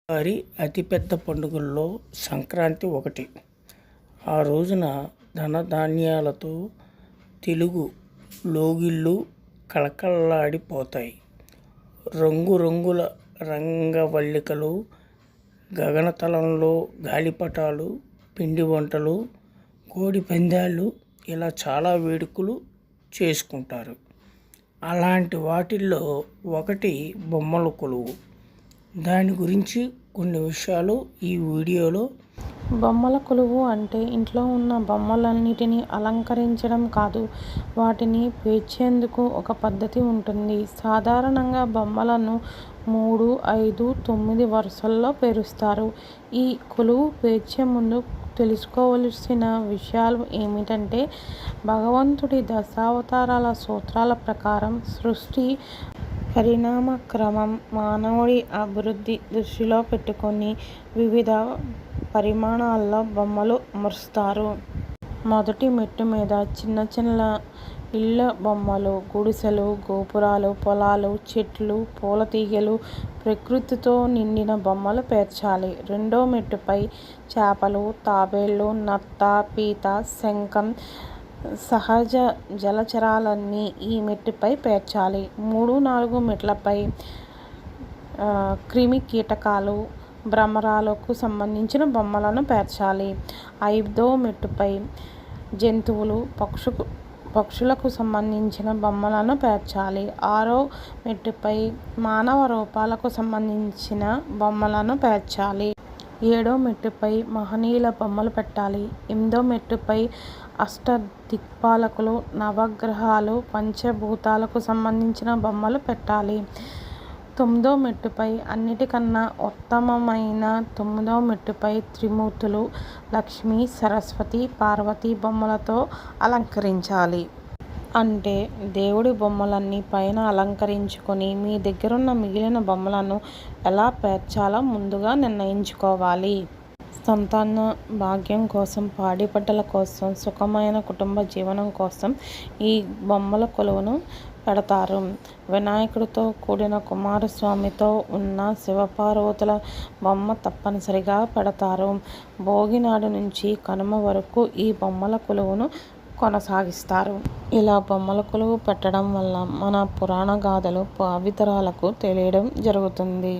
వారి అతిపెద్ద పండుగల్లో సంక్రాంతి ఒకటి. ఆ రోజున ధనధాన్యాలతో తెలుగు లోగిళ్ళు కళకళలాడిపోతాయి. రంగురంగుల రంగవల్లికలు, గగనతలంలో గాలిపటాలు, పిండి వంటలు, కోడి పందాలు ఇలా చాలా వేడుకలు చేసుకుంటారు. అలాంటి వాటిల్లో ఒకటి బొమ్మల కొలువు. దాని గురించి కొన్ని విషయాలు ఈ వీడియోలో. బొమ్మల కొలువు అంటే ఇంట్లో ఉన్న బొమ్మలన్నిటినీ అలంకరించడం కాదు, వాటిని పేర్చేందుకు ఒక పద్ధతి ఉంటుంది. సాధారణంగా బొమ్మలను 3, 5, 9 వరుసల్లో పేరుస్తారు. ఈ కొలువు పేర్చే ముందు తెలుసుకోవలసిన విషయాలు ఏమిటంటే, భగవంతుడి దశావతారాల సూత్రాల ప్రకారం సృష్టి పరిణామ క్రమం, మానవుడి అభివృద్ధి దృష్టిలో పెట్టుకొని వివిధ పరిమాణాల్లో బొమ్మలు అమరుస్తారు. మొదటి మెట్టు మీద చిన్న చిన్న ఇళ్ళ బొమ్మలు, గుడిసెలు, గోపురాలు, పొలాలు, చెట్లు, పూల తీగలు, ప్రకృతితో నిండిన బొమ్మలు పేర్చాలి. రెండో మెట్టుపై చేపలు, తాబేళ్లు, నత్త, పీత, శంఖం, సహజ జలచరాలన్నీ ఈ మెట్టుపై పేర్చాలి. 3, 4 మెట్లపై క్రిమి కీటకాలు, భ్రమరాలకు సంబంధించిన బొమ్మలను పేర్చాలి. 5వ మెట్టుపై జంతువులు, పక్షులకు సంబంధించిన బొమ్మలను పేర్చాలి. 6వ మెట్టుపై మానవ రూపాలకు సంబంధించిన బొమ్మలను పేర్చాలి. 7వ మెట్టుపై మహనీయుల బొమ్మలు పెట్టాలి. 8వ మెట్టుపై అష్టదిక్పాలకులు, నవగ్రహాలు, పంచభూతాలకు సంబంధించిన బొమ్మలు పెట్టాలి. 9వ మెట్టుపై అన్నిటికన్నా ఉత్తమమైన 9వ మెట్టుపై త్రిమూర్తులు, లక్ష్మి, సరస్వతి, పార్వతి బొమ్మలతో అలంకరించాలి. అంటే దేవుడి బొమ్మలన్నీ పైన అలంకరించుకొని మీ దగ్గరున్న మిగిలిన బొమ్మలను ఎలా పేర్చాలో ముందుగా నిర్ణయించుకోవాలి. సంతాన భాగ్యం కోసం, పాడి పంటల కోసం, సుఖమైన కుటుంబ జీవనం కోసం ఈ బొమ్మల కొలువును పెడతారు. వినాయకుడితో కూడిన కుమారస్వామితో ఉన్న శివపార్వతుల బొమ్మ తప్పనిసరిగా పెడతారు. భోగి నాడు నుంచి కనుమ వరకు ఈ బొమ్మల కొలువును కొనసాగిస్తారు. ఇలా బొమ్మల కొలువు పెట్టడం వల్ల మన పురాణ గాథలు భావితరాలకు తెలియడం జరుగుతుంది.